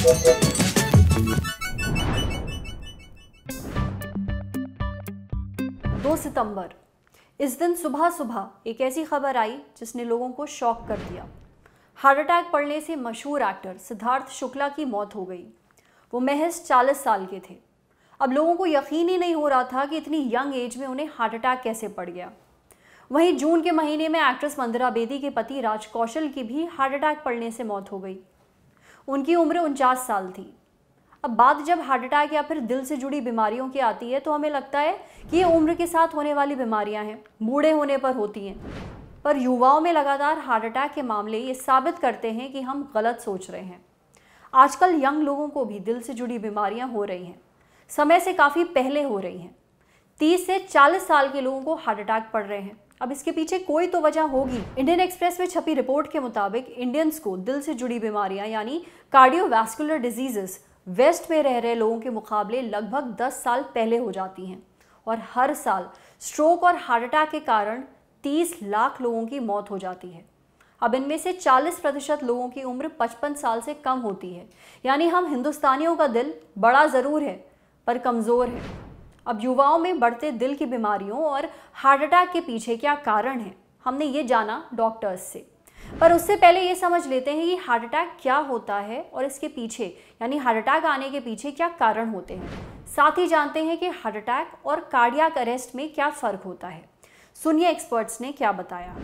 दो सितंबर, इस दिन सुबह सुबह एक ऐसी खबर आई जिसने लोगों को शॉक कर दिया। हार्ट अटैक पड़ने से मशहूर एक्टर सिद्धार्थ शुक्ला की मौत हो गई। वो महज 40 साल के थे। अब लोगों को यकीन ही नहीं हो रहा था कि इतनी यंग एज में उन्हें हार्ट अटैक कैसे पड़ गया। वहीं जून के महीने में एक्ट्रेस मंदिरा बेदी के पति राज कौशल की भी हार्ट अटैक पड़ने से मौत हो गई। उनकी उम्र 49 साल थी। अब बात जब हार्ट अटैक या फिर दिल से जुड़ी बीमारियों की आती है तो हमें लगता है कि ये उम्र के साथ होने वाली बीमारियां हैं, बूढ़े होने पर होती हैं। पर युवाओं में लगातार हार्ट अटैक के मामले ये साबित करते हैं कि हम गलत सोच रहे हैं। आजकल यंग लोगों को भी दिल से जुड़ी बीमारियां हो रही हैं, समय से काफ़ी पहले हो रही हैं। 30 से 40 साल के लोगों को हार्ट अटैक पड़ रहे हैं। अब इसके पीछे कोई तो वजह होगी। इंडियन एक्सप्रेस में छपी रिपोर्ट के मुताबिक इंडियंस को दिल से जुड़ी बीमारियां यानी कार्डियोवैस्कुलर डिजीजेस वेस्ट में रह रहे लोगों के मुकाबले लगभग 10 साल पहले हो जाती हैं और हर साल स्ट्रोक और हार्ट अटैक के कारण 30 लाख लोगों की मौत हो जाती है। अब इनमें से 40% लोगों की उम्र 55 साल से कम होती है। यानी हम हिंदुस्तानियों का दिल बड़ा ज़रूर है पर कमज़ोर है। अब युवाओं में बढ़ते दिल की बीमारियों और हार्ट अटैक के पीछे क्या कारण है, हमने ये जाना डॉक्टर्स से। पर उससे पहले ये समझ लेते हैं कि हार्ट अटैक क्या होता है और इसके पीछे यानी हार्ट अटैक आने के पीछे क्या कारण होते हैं। साथ ही जानते हैं कि हार्ट अटैक और कार्डियक अरेस्ट में क्या फ़र्क होता है। सुनिए एक्सपर्ट्स ने क्या बताया।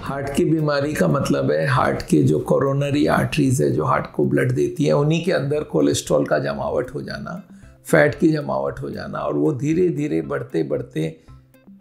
हार्ट की बीमारी का मतलब है हार्ट के जो कोरोनरी आर्टरीज है जो हार्ट को ब्लड देती है, उन्हीं के अंदर कोलेस्ट्रॉल का जमावट हो जाना, फैट की जमावट हो जाना और वो धीरे धीरे बढ़ते बढ़ते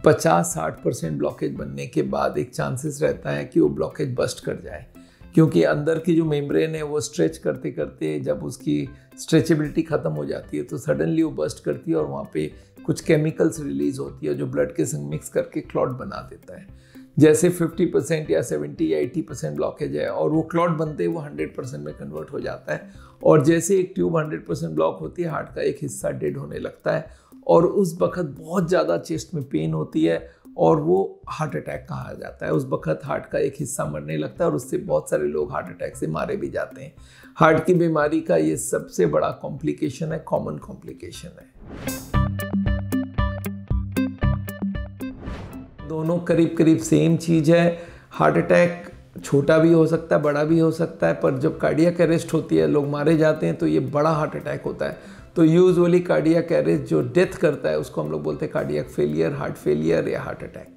50-60% ब्लॉकेज बनने के बाद एक चांसेस रहता है कि वो ब्लॉकेज बस्ट कर जाए, क्योंकि अंदर की जो मेम्ब्रेन है वो स्ट्रेच करते करते जब उसकी स्ट्रेचेबिलिटी ख़त्म हो जाती है तो सडनली वो बस्ट करती है और वहाँ पे कुछ केमिकल्स रिलीज होती है जो ब्लड के संग मिक्स करके क्लॉट बना देता है। जैसे 50% या 70 या 80% ब्लॉकेज है और वो क्लॉट बनते ही वो 100% में कन्वर्ट हो जाता है और जैसे एक ट्यूब 100% ब्लॉक होती है, हार्ट का एक हिस्सा डेड होने लगता है और उस वक्त बहुत ज़्यादा चेस्ट में पेन होती है और वो हार्ट अटैक कहा जाता है। उस वक्त हार्ट का एक हिस्सा मरने लगता है और उससे बहुत सारे लोग हार्ट अटैक से मारे भी जाते हैं। हार्ट की बीमारी का ये सबसे बड़ा कॉम्प्लिकेशन है, कॉमन कॉम्प्लिकेशन है। दोनों करीब करीब सेम चीज़ है। हार्ट अटैक छोटा भी हो सकता है, बड़ा भी हो सकता है, पर जब कार्डियक अरेस्ट होती है, लोग मारे जाते हैं तो ये बड़ा हार्ट अटैक होता है। तो यूजुअली कार्डियक अरेस्ट जो डेथ करता है उसको हम लोग बोलते हैं कार्डियक फेलियर, हार्ट फेलियर या हार्ट अटैक।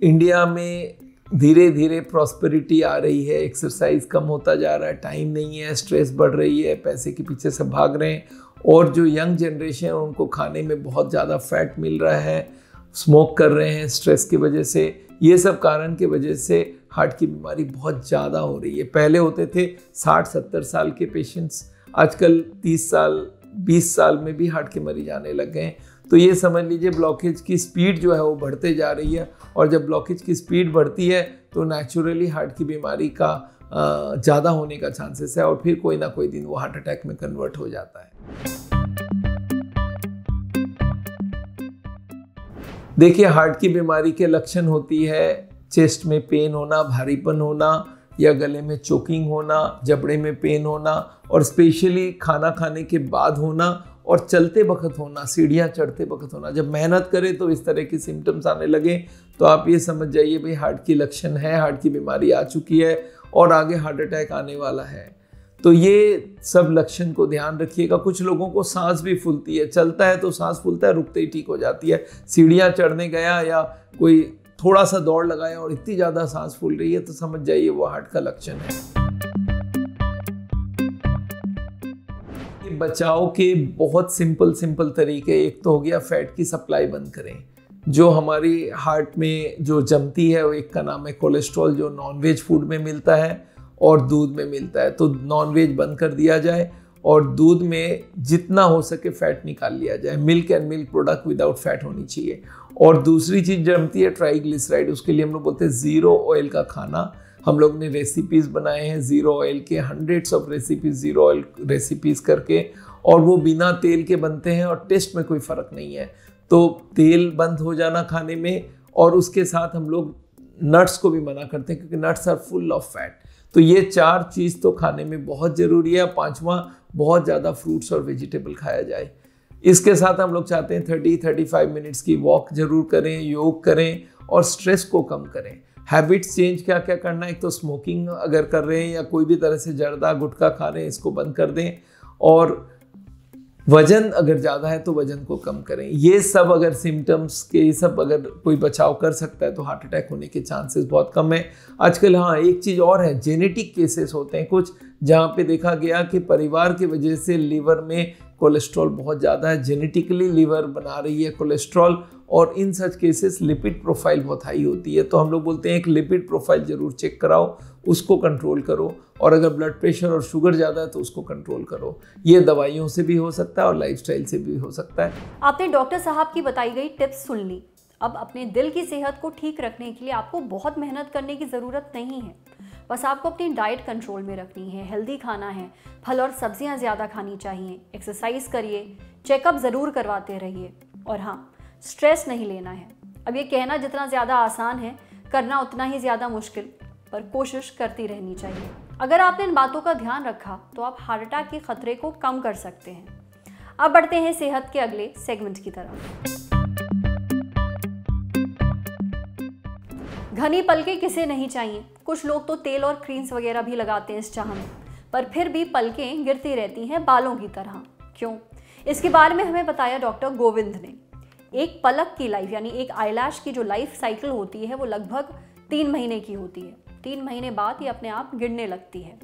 इंडिया में धीरे धीरे प्रॉस्पेरिटी आ रही है, एक्सरसाइज कम होता जा रहा है, टाइम नहीं है, स्ट्रेस बढ़ रही है, पैसे के पीछे सब भाग रहे हैं और जो यंग जनरेशन है उनको खाने में बहुत ज़्यादा फैट मिल रहा है, स्मोक कर रहे हैं स्ट्रेस की वजह से। ये सब कारण की वजह से हार्ट की बीमारी बहुत ज़्यादा हो रही है। पहले होते थे 60-70 साल के पेशेंट्स, आजकल 30 साल 20 साल में भी हार्ट के मरीज आने लग गए हैं। तो ये समझ लीजिए ब्लॉकेज की स्पीड जो है वो बढ़ते जा रही है और जब ब्लॉकेज की स्पीड बढ़ती है तो नेचुरली हार्ट की बीमारी का ज़्यादा होने का चांसेस है और फिर कोई ना कोई दिन वो हार्ट अटैक में कन्वर्ट हो जाता है। देखिए, हार्ट की बीमारी के लक्षण होती है चेस्ट में पेन होना, भारीपन होना या गले में चोकिंग होना, जबड़े में पेन होना और स्पेशली खाना खाने के बाद होना और चलते वक्त होना, सीढ़ियाँ चढ़ते वक्त होना। जब मेहनत करें तो इस तरह की सिम्टम्स आने लगे तो आप ये समझ जाइए भाई हार्ट की लक्षण है, हार्ट की बीमारी आ चुकी है और आगे हार्ट अटैक आने वाला है। तो ये सब लक्षण को ध्यान रखिएगा। कुछ लोगों को सांस भी फूलती है, चलता है तो सांस फूलता है, रुकते ही ठीक हो जाती है। सीढ़ियाँ चढ़ने गया या कोई थोड़ा सा दौड़ लगाया और इतनी ज़्यादा सांस फूल रही है तो समझ जाइए वो हार्ट का लक्षण है। बचाव के बहुत सिंपल तरीके, एक तो हो गया फैट की सप्लाई बंद करें। जो हमारी हार्ट में जो जमती है वो एक का नाम है कोलेस्ट्रॉल, जो नॉनवेज फूड में मिलता है और दूध में मिलता है। तो नॉनवेज बंद कर दिया जाए और दूध में जितना हो सके फैट निकाल लिया जाए। Milk and milk product without fat होनी चाहिए। और दूसरी चीज़ जमती है ट्राइग्लिसराइड, उसके लिए हम लोग बोलते हैं ज़ीरो ऑयल का खाना। हम लोग ने रेसिपीज़ बनाए हैं ज़ीरो ऑयल के, hundreds of recipes zero oil recipes करके, और वो बिना तेल के बनते हैं और टेस्ट में कोई फ़र्क नहीं है। तो तेल बंद हो जाना खाने में, और उसके साथ हम लोग नट्स को भी मना करते हैं क्योंकि nuts are full of fat. तो ये 4 चीज़ तो खाने में बहुत ज़रूरी है। 5वां, बहुत ज़्यादा फ्रूट्स और वेजिटेबल खाया जाए। इसके साथ हम लोग चाहते हैं 30-35 मिनट्स की वॉक जरूर करें, योग करें और स्ट्रेस को कम करें। हैबिट्स चेंज क्या क्या करना है, एक तो स्मोकिंग अगर कर रहे हैं या कोई भी तरह से जर्दा गुटखा खा रहे हैं इसको बंद कर दें, और वजन अगर ज़्यादा है तो वजन को कम करें। ये सब अगर सिम्टम्स के ये सब अगर कोई बचाव कर सकता है तो हार्ट अटैक होने के चांसेस बहुत कम है आजकल। हाँ, एक चीज़ और है, जेनेटिक केसेस होते हैं कुछ जहाँ पे देखा गया कि परिवार की वजह से लीवर में कोलेस्ट्रॉल बहुत ज़्यादा है, जेनेटिकली लीवर बना रही है कोलेस्ट्रॉल, और इन सच केसेस लिपिड प्रोफाइल बहुत हाई होती है। तो हम लोग बोलते हैं एक लिपिड प्रोफाइल जरूर चेक कराओ, उसको कंट्रोल करो, और अगर ब्लड प्रेशर और शुगर ज़्यादा है तो उसको कंट्रोल करो। ये दवाइयों से भी हो सकता है और लाइफस्टाइल से भी हो सकता है। आपने डॉक्टर साहब की बताई गई टिप्स सुन ली। अब अपने दिल की सेहत को ठीक रखने के लिए आपको बहुत मेहनत करने की ज़रूरत नहीं है। बस आपको अपनी डाइट कंट्रोल में रखनी है, हेल्दी खाना है, फल और सब्जियां ज़्यादा खानी चाहिए, एक्सरसाइज करिए, चेकअप ज़रूर करवाते रहिए, और हाँ, स्ट्रेस नहीं लेना है। अब ये कहना जितना ज़्यादा आसान है, करना उतना ही ज़्यादा मुश्किल, पर कोशिश करती रहनी चाहिए। अगर आपने इन बातों का ध्यान रखा तो आप हार्ट अटैक के खतरे को कम कर सकते हैं। अब बढ़ते हैं सेहत के अगले सेगमेंट की तरफ। घनी पलकें किसे नहीं चाहिए। कुछ लोग तो तेल और क्रीम्स वगैरह भी लगाते हैं इस चाह में, पर फिर भी पलकें गिरती रहती हैं बालों की तरह। क्यों? इसके बारे में हमें बताया डॉक्टर गोविंद ने। एक पलक की लाइफ यानी एक आईलैश की जो लाइफ साइकिल होती है वो लगभग 3 महीने की होती है। 3 महीने बाद ये अपने आप गिरने लगती है।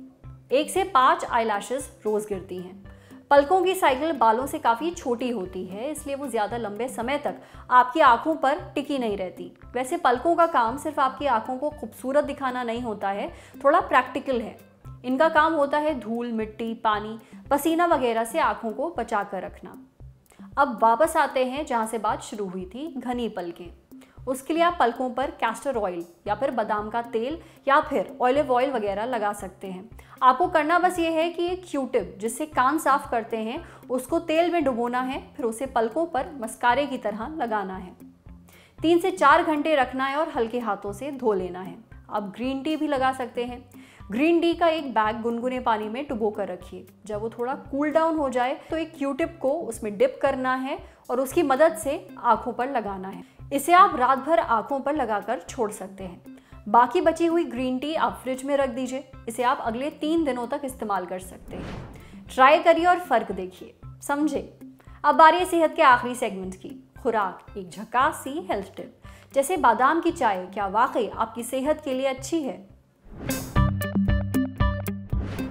1 से 5 आईलैशेस रोज गिरती हैं। पलकों की साइकिल बालों से काफ़ी छोटी होती है, इसलिए वो ज़्यादा लंबे समय तक आपकी आंखों पर टिकी नहीं रहती। वैसे पलकों का काम सिर्फ आपकी आंखों को खूबसूरत दिखाना नहीं होता है, थोड़ा प्रैक्टिकल है। इनका काम होता है धूल, मिट्टी, पानी, पसीना वगैरह से आंखों को बचा कर रखना। अब वापस आते हैं जहाँ से बात शुरू हुई थी, घनी पलकें। उसके लिए आप पलकों पर कैस्टर ऑयल या फिर बादाम का तेल या फिर ऑलिव ऑयल वगैरह लगा सकते हैं। आपको करना बस ये है कि एक क्यूटिप जिससे कान साफ करते हैं उसको तेल में डुबोना है, फिर उसे पलकों पर मस्कारे की तरह लगाना है। 3 से 4 घंटे रखना है और हल्के हाथों से धो लेना है। आप ग्रीन टी भी लगा सकते हैं। ग्रीन टी का एक बैग गुनगुने पानी में डुबो कर रखिए। जब वो थोड़ा कूल डाउन हो जाए तो एक क्यूटिप को उसमें डिप करना है और उसकी मदद से आंखों पर लगाना है। इसे आप रात भर आंखों पर लगाकर छोड़ सकते हैं। बाकी बची हुई ग्रीन टी आप फ्रिज में रख दीजिए। इसे आप अगले 3 दिनों तक इस्तेमाल कर सकते हैं। ट्राई करिए और फर्क देखिए, समझे। अब बारी है सेहत के आखिरी सेगमेंट की, खुराक। एक झकास सी हेल्थ टिप, जैसे बादाम की चाय क्या वाकई आपकी सेहत के लिए अच्छी है?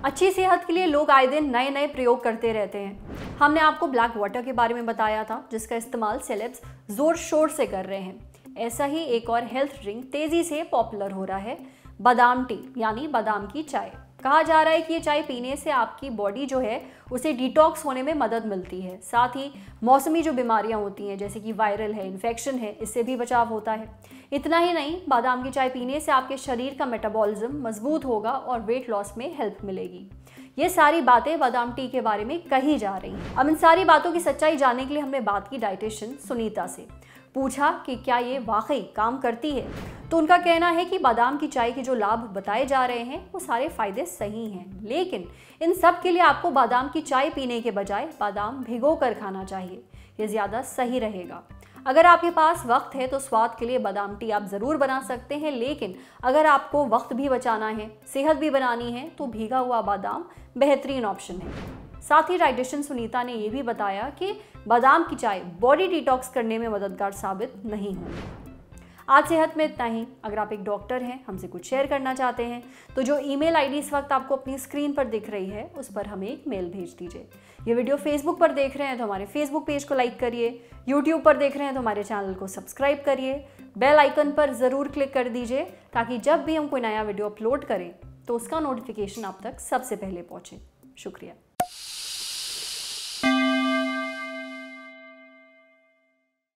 अच्छी सेहत के लिए लोग आए दिन नए नए प्रयोग करते रहते हैं। हमने आपको ब्लैक वाटर के बारे में बताया था, जिसका इस्तेमाल सेलेब्स जोर शोर से कर रहे हैं। ऐसा ही एक और हेल्थ ड्रिंक तेजी से पॉपुलर हो रहा है, बादाम टी यानी बादाम की चाय। कहा जा रहा है कि ये चाय पीने से आपकी बॉडी जो है उसे डिटॉक्स होने में मदद मिलती है। साथ ही मौसमी जो बीमारियां होती हैं जैसे कि वायरल है, इन्फेक्शन है, इससे भी बचाव होता है। इतना ही नहीं, बादाम की चाय पीने से आपके शरीर का मेटाबॉलिज्म मजबूत होगा और वेट लॉस में हेल्प मिलेगी। ये सारी बातें बादाम टी के बारे में कही जा रही हैं। अब इन सारी बातों की सच्चाई जानने के लिए हमने बात की डाइटिशियन सुनीता से। पूछा कि क्या ये वाकई काम करती है, तो उनका कहना है कि बादाम की चाय के जो लाभ बताए जा रहे हैं वो सारे फायदे सही हैं, लेकिन इन सब के लिए आपको बादाम की चाय पीने के बजाय बादाम भिगो कर खाना चाहिए। ये ज़्यादा सही रहेगा। अगर आपके पास वक्त है तो स्वाद के लिए बादाम टी आप ज़रूर बना सकते हैं, लेकिन अगर आपको वक्त भी बचाना है, सेहत भी बनानी है, तो भीगा हुआ बादाम बेहतरीन ऑप्शन है। साथ ही डाइटिशियन सुनीता ने यह भी बताया कि बादाम की चाय बॉडी डिटॉक्स करने में मददगार साबित नहीं होगी। आज सेहत में इतना ही। अगर आप एक डॉक्टर हैं, हमसे कुछ शेयर करना चाहते हैं, तो जो ईमेल आईडी इस वक्त आपको अपनी स्क्रीन पर दिख रही है उस पर हमें एक मेल भेज दीजिए। ये वीडियो फेसबुक पर देख रहे हैं तो हमारे फेसबुक पेज को लाइक करिए, यूट्यूब पर देख रहे हैं तो हमारे चैनल को सब्सक्राइब करिए, बेल आइकन पर ज़रूर क्लिक कर दीजिए ताकि जब भी हम कोई नया वीडियो अपलोड करें तो उसका नोटिफिकेशन आप तक सबसे पहले पहुँचे। शुक्रिया।